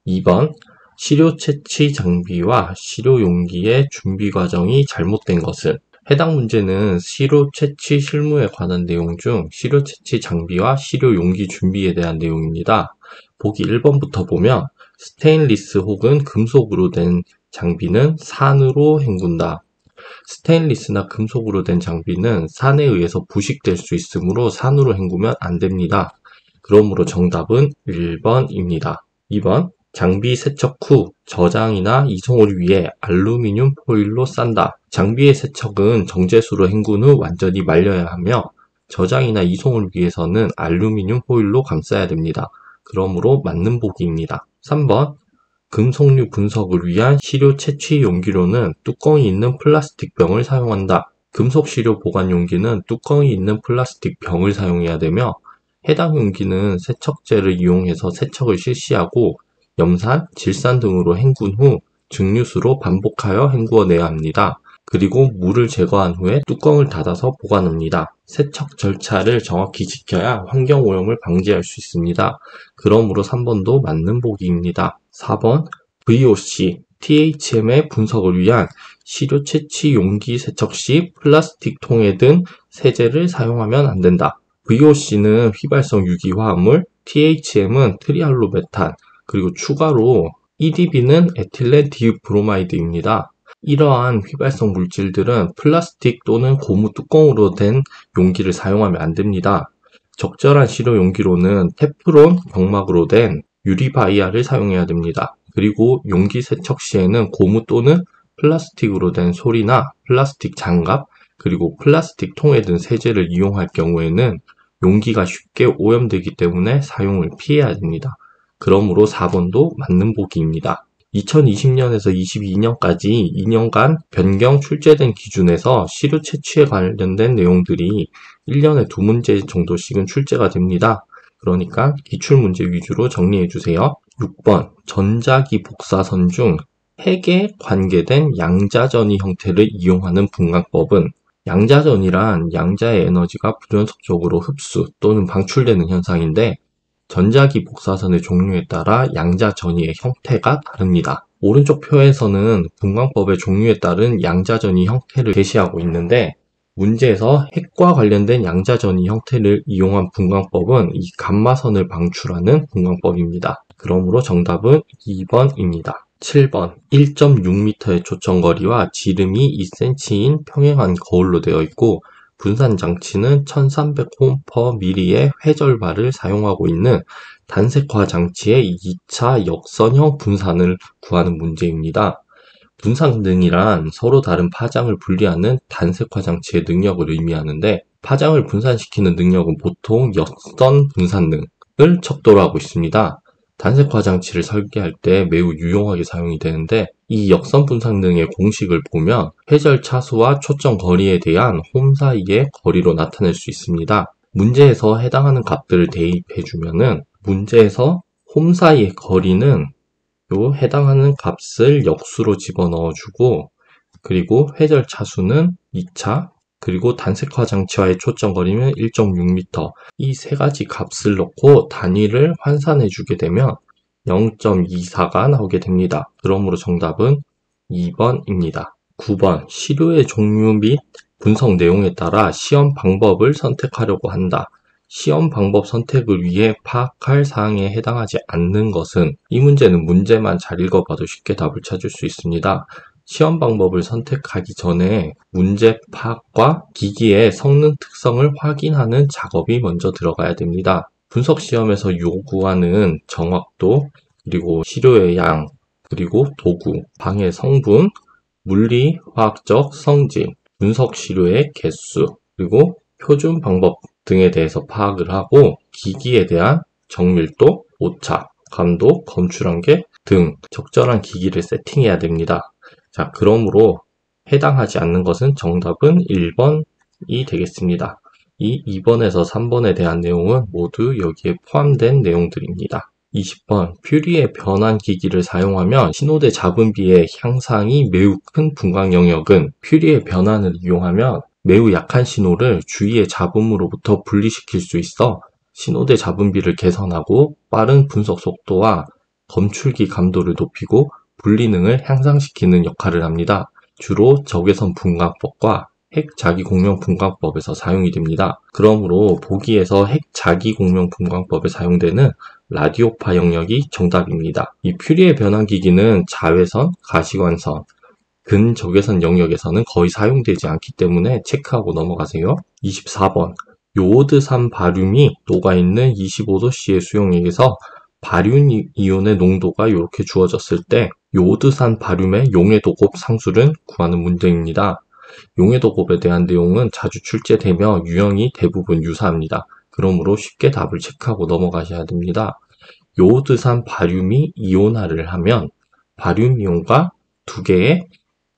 2번, 시료 채취 장비와 시료 용기의 준비 과정이 잘못된 것은? 해당 문제는 시료 채취 실무에 관한 내용 중 시료 채취 장비와 시료 용기 준비에 대한 내용입니다. 보기 1번부터 보면 스테인리스 혹은 금속으로 된 장비는 산으로 헹군다. 스테인리스나 금속으로 된 장비는 산에 의해서 부식될 수 있으므로 산으로 헹구면 안 됩니다. 그러므로 정답은 1번입니다. 2번, 장비 세척 후 저장이나 이송을 위해 알루미늄 포일로 싼다. 장비의 세척은 정제수로 헹군 후 완전히 말려야 하며 저장이나 이송을 위해서는 알루미늄 포일로 감싸야 됩니다. 그러므로 맞는 보기입니다. 3번, 금속류 분석을 위한 시료 채취 용기로는 뚜껑이 있는 플라스틱 병을 사용한다. 금속 시료 보관 용기는 뚜껑이 있는 플라스틱 병을 사용해야 되며 해당 용기는 세척제를 이용해서 세척을 실시하고 염산, 질산 등으로 헹군 후 증류수로 반복하여 헹구어내야 합니다. 그리고 물을 제거한 후에 뚜껑을 닫아서 보관합니다. 세척 절차를 정확히 지켜야 환경오염을 방지할 수 있습니다. 그러므로 3번도 맞는 보기입니다. 4번, VOC, THM의 분석을 위한 시료 채취 용기 세척 시 플라스틱 통에 든 세제를 사용하면 안 된다. VOC는 휘발성 유기화합물, THM은 트리할로메탄, 그리고 추가로 EDB는 에틸렌 디브로마이드입니다. 이러한 휘발성 물질들은 플라스틱 또는 고무 뚜껑으로 된 용기를 사용하면 안 됩니다. 적절한 시료 용기로는 테프론 경막으로 된 유리바이아를 사용해야 됩니다. 그리고 용기 세척 시에는 고무 또는 플라스틱으로 된 솔이나 플라스틱 장갑, 그리고 플라스틱 통에 든 세제를 이용할 경우에는 용기가 쉽게 오염되기 때문에 사용을 피해야 됩니다. 그러므로 4번도 맞는 보기입니다. 2020년에서 22년까지 2년간 변경 출제된 기준에서 시료 채취에 관련된 내용들이 1년에 2문제 정도씩은 출제가 됩니다. 그러니까 기출문제 위주로 정리해주세요. 6번, 전자기 복사선 중 핵에 관계된 양자전이 형태를 이용하는 분광법은? 양자전이란 양자의 에너지가 불연속적으로 흡수 또는 방출되는 현상인데 전자기 복사선의 종류에 따라 양자 전이의 형태가 다릅니다. 오른쪽 표에서는 분광법의 종류에 따른 양자 전이 형태를 제시하고 있는데 문제에서 핵과 관련된 양자 전이 형태를 이용한 분광법은 이 감마선을 방출하는 분광법입니다. 그러므로 정답은 2번입니다. 7번, 1.6m의 초점거리와 지름이 2cm인 평행한 거울로 되어 있고 분산 장치는 1300홈/ml의 회절발을 사용하고 있는 단색화 장치의 2차 역선형 분산을 구하는 문제입니다. 분산등이란 서로 다른 파장을 분리하는 단색화 장치의 능력을 의미하는데 파장을 분산시키는 능력은 보통 역선 분산등을 척도로 하고 있습니다. 단색화 장치를 설계할 때 매우 유용하게 사용이 되는데 이 역선 분산등의 공식을 보면 회절 차수와 초점 거리에 대한 홈 사이의 거리로 나타낼 수 있습니다. 문제에서 해당하는 값들을 대입해주면은 문제에서 홈 사이의 거리는 요 해당하는 값을 역수로 집어넣어주고 그리고 회절 차수는 2차 그리고 단색화 장치와의 초점 거리는 1.6m 이 세 가지 값을 넣고 단위를 환산해 주게 되면 0.24가 나오게 됩니다. 그러므로 정답은 2번입니다. 9번, 시료의 종류 및 분석 내용에 따라 시험 방법을 선택하려고 한다. 시험 방법 선택을 위해 파악할 사항에 해당하지 않는 것은? 이 문제는 문제만 잘 읽어봐도 쉽게 답을 찾을 수 있습니다. 시험 방법을 선택하기 전에 문제 파악과 기기의 성능 특성을 확인하는 작업이 먼저 들어가야 됩니다. 분석 시험에서 요구하는 정확도, 그리고 시료의 양, 그리고 도구, 방해 성분, 물리, 화학적 성질, 분석 시료의 개수, 그리고 표준 방법 등에 대해서 파악을 하고 기기에 대한 정밀도, 오차, 감도, 검출한계 등 적절한 기기를 세팅해야 됩니다. 자, 그러므로 해당하지 않는 것은 정답은 1번이 되겠습니다. 이 2번에서 3번에 대한 내용은 모두 여기에 포함된 내용들입니다. 20번, 퓨리의 변환 기기를 사용하면 신호대 잡음비의 향상이 매우 큰 분광 영역은? 퓨리의 변환을 이용하면 매우 약한 신호를 주위의 잡음으로부터 분리시킬 수 있어 신호대 잡음비를 개선하고 빠른 분석 속도와 검출기 감도를 높이고 분리능을 향상시키는 역할을 합니다. 주로 적외선 분광법과 핵 자기공명 분광법에서 사용이 됩니다. 그러므로 보기에서 핵 자기공명 분광법에 사용되는 라디오파 영역이 정답입니다. 이 퓨리의 변환기기는 자외선, 가시광선, 근적외선 영역에서는 거의 사용되지 않기 때문에 체크하고 넘어가세요. 24번 요오드산 바륨이 녹아있는 25도씨의 수용액에서 바륨 이온의 농도가 이렇게 주어졌을 때 요오드산 바륨의 용해도곱 상수를 구하는 문제입니다. 용해도곱에 대한 내용은 자주 출제되며 유형이 대부분 유사합니다. 그러므로 쉽게 답을 체크하고 넘어가셔야 됩니다. 요오드산 바륨이 이온화를 하면 바륨 이온과 두 개의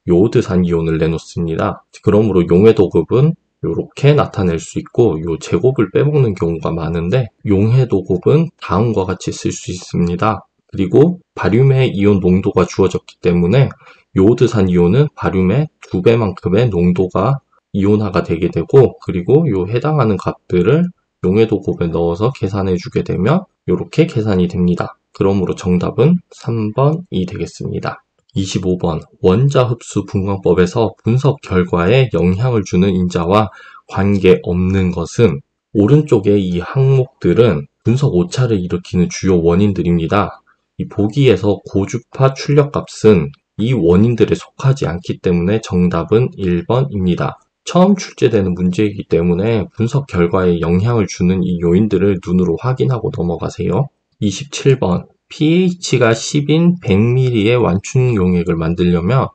요오드산 이온을 내놓습니다. 그러므로 용해도곱은 이렇게 나타낼 수 있고 요 제곱을 빼먹는 경우가 많은데 용해도곱은 다음과 같이 쓸 수 있습니다. 그리고 바륨의 이온 농도가 주어졌기 때문에 요오드산 이온은 바륨의 2배만큼의 농도가 이온화가 되게 되고 그리고 요 해당하는 값들을 용해도곱에 넣어서 계산해 주게 되면 이렇게 계산이 됩니다. 그러므로 정답은 3번이 되겠습니다. 25번 원자 흡수 분광법에서 분석 결과에 영향을 주는 인자와 관계없는 것은 오른쪽의 이 항목들은 분석 오차를 일으키는 주요 원인들입니다. 이 보기에서 고주파 출력값은 이 원인들에 속하지 않기 때문에 정답은 1번입니다. 처음 출제되는 문제이기 때문에 분석 결과에 영향을 주는 이 요인들을 눈으로 확인하고 넘어가세요. 27번 pH가 10인 100ml의 완충 용액을 만들려면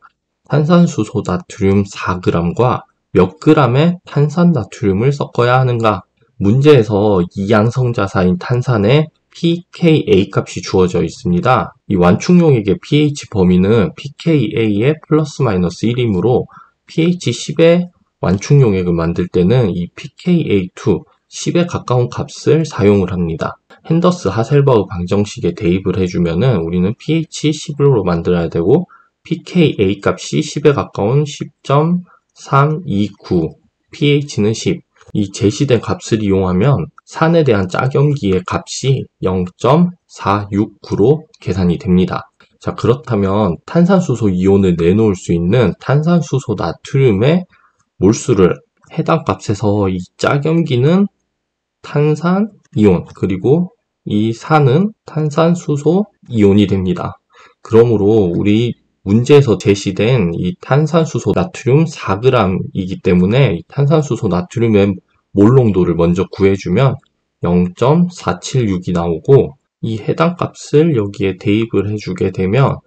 탄산수소 나트륨 4g과 몇 g의 탄산 나트륨을 섞어야 하는가? 문제에서 이양성자사인 탄산에 pKa 값이 주어져 있습니다. 이 완충 용액의 pH 범위는 pKa의 플러스 마이너스 1이므로 pH 10의 완충 용액을 만들 때는 이 pKa2 10에 가까운 값을 사용을 합니다. 핸더스 하셀버그 방정식에 대입을 해주면은 우리는 pH 10으로 만들어야 되고 pKa 값이 10에 가까운 10.329, pH는 10. 이 제시된 값을 이용하면 산에 대한 짝염기의 값이 0.469로 계산이 됩니다. 자, 그렇다면 탄산수소 이온을 내놓을 수 있는 탄산수소 나트륨의 몰수를 해당 값에서 이 짝염기는 탄산 이온 그리고 이 산은 탄산수소 이온이 됩니다. 그러므로 우리 문제에서 제시된 이 탄산수소 나트륨 4g이기 때문에 이 탄산수소 나트륨의 몰 농도를 먼저 구해주면 0.476이 나오고 이 해당 값을 여기에 대입을 해주게 되면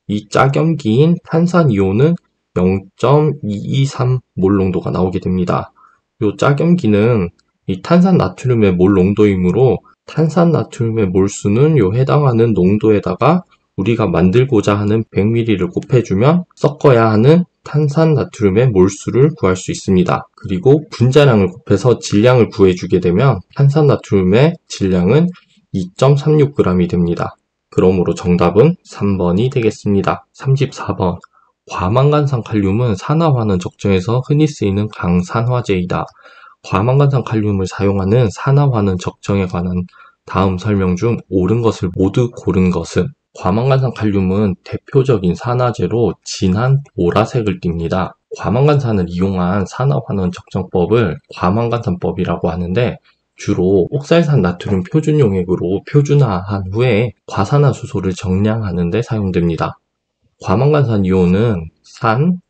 이 짝염기인 탄산이온은 0.223 몰 농도가 나오게 됩니다. 이 짝염기는 이 탄산 나트륨의 몰 농도이므로 탄산 나트륨의 몰수는 요 해당하는 농도에다가 우리가 만들고자 하는 100ml를 곱해주면 섞어야 하는 탄산 나트륨의 몰수를 구할 수 있습니다. 그리고 분자량을 곱해서 질량을 구해주게 되면 탄산 나트륨의 질량은 2.36g이 됩니다. 그러므로 정답은 3번이 되겠습니다. 34번 과망간산 칼륨은 산화환원 적정에서 흔히 쓰이는 강산화제이다. 과망간산 칼륨을 사용하는 산화환원 적정에 관한 다음 설명 중 옳은 것을 모두 고른 것은 과망간산 칼륨은 대표적인 산화제로 진한 보라색을 띱니다. 과망간산을 이용한 산화환원 적정법을 과망간산법이라고 하는데 주로 옥살산 나트륨 표준 용액으로 표준화한 후에 과산화수소를 정량하는 데 사용됩니다. 과망간산 이온은 산,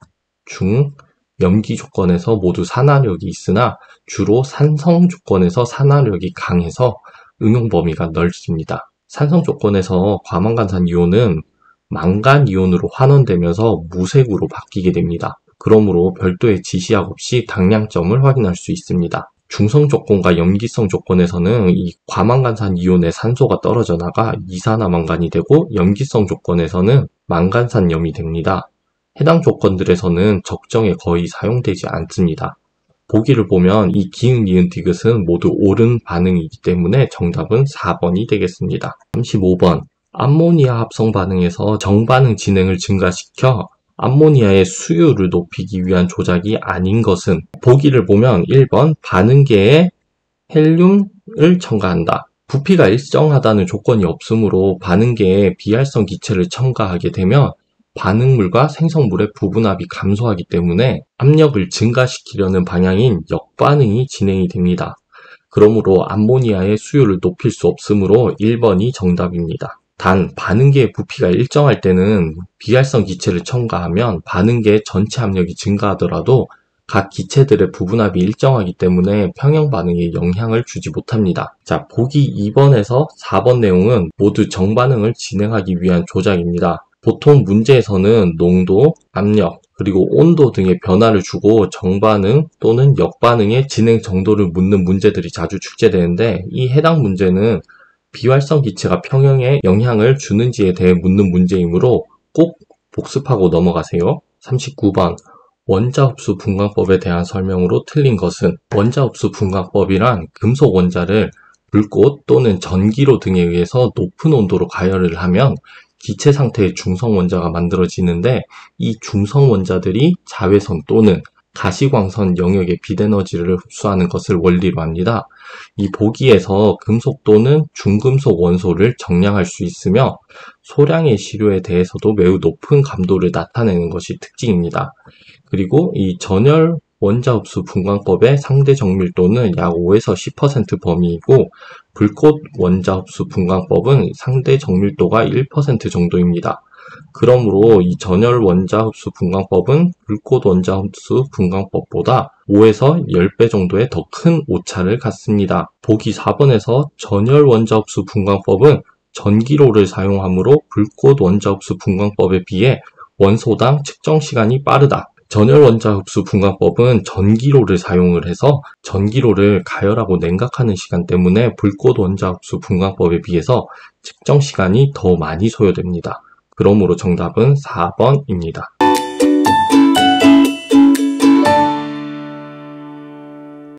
중, 염기 조건에서 모두 산화력이 있으나 주로 산성 조건에서 산화력이 강해서 응용 범위가 넓습니다. 산성 조건에서 과망간산 이온은 망간 이온으로 환원되면서 무색으로 바뀌게 됩니다. 그러므로 별도의 지시약 없이 당량점을 확인할 수 있습니다. 중성 조건과 염기성 조건에서는 이 과망간산 이온의 산소가 떨어져 나가 이산화망간이 되고 염기성 조건에서는 망간산염이 됩니다. 해당 조건들에서는 적정에 거의 사용되지 않습니다. 보기를 보면 이 기흥, 니은, 디귿은 모두 옳은 반응이기 때문에 정답은 4번이 되겠습니다. 35번 암모니아 합성 반응에서 정반응 진행을 증가시켜 암모니아의 수율을 높이기 위한 조작이 아닌 것은 보기를 보면 1번 반응계에 헬륨을 첨가한다. 부피가 일정하다는 조건이 없으므로 반응계에 비활성 기체를 첨가하게 되면 반응물과 생성물의 부분압이 감소하기 때문에 압력을 증가시키려는 방향인 역반응이 진행이 됩니다. 그러므로 암모니아의 수율을 높일 수 없으므로 1번이 정답입니다. 단 반응계의 부피가 일정할 때는 비활성 기체를 첨가하면 반응계 전체 압력이 증가하더라도 각 기체들의 부분압이 일정하기 때문에 평형 반응에 영향을 주지 못합니다. 자, 보기 2번에서 4번 내용은 모두 정반응을 진행하기 위한 조작입니다. 보통 문제에서는 농도, 압력, 그리고 온도 등의 변화를 주고 정반응 또는 역반응의 진행 정도를 묻는 문제들이 자주 출제되는데, 이 해당 문제는 비활성 기체가 평형에 영향을 주는지에 대해 묻는 문제이므로 꼭 복습하고 넘어가세요. 39번 원자흡수 분광법에 대한 설명으로 틀린 것은, 원자흡수 분광법이란 금속 원자를 불꽃 또는 전기로 등에 의해서 높은 온도로 가열을 하면 기체 상태의 중성 원자가 만들어지는데, 이 중성 원자들이 자외선 또는 가시광선 영역의 빛에너지를 흡수하는 것을 원리로 합니다. 이 보기에서 금속 또는 중금속 원소를 정량할 수 있으며 소량의 시료에 대해서도 매우 높은 감도를 나타내는 것이 특징입니다. 그리고 이 전열 원자흡수 분광법의 상대 정밀도는 약 5에서 10% 범위이고, 불꽃 원자흡수 분광법은 상대 정밀도가 1% 정도입니다. 그러므로 이 전열 원자흡수 분광법은 불꽃 원자흡수 분광법보다 5에서 10배 정도의 더 큰 오차를 갖습니다. 보기 4번에서 전열 원자흡수 분광법은 전기로를 사용하므로 불꽃 원자흡수 분광법에 비해 원소당 측정 시간이 빠르다. 전열 원자흡수 분광법은 전기로를 사용을 해서 전기로를 가열하고 냉각하는 시간 때문에 불꽃 원자흡수 분광법에 비해서 측정 시간이 더 많이 소요됩니다. 그러므로 정답은 4번입니다.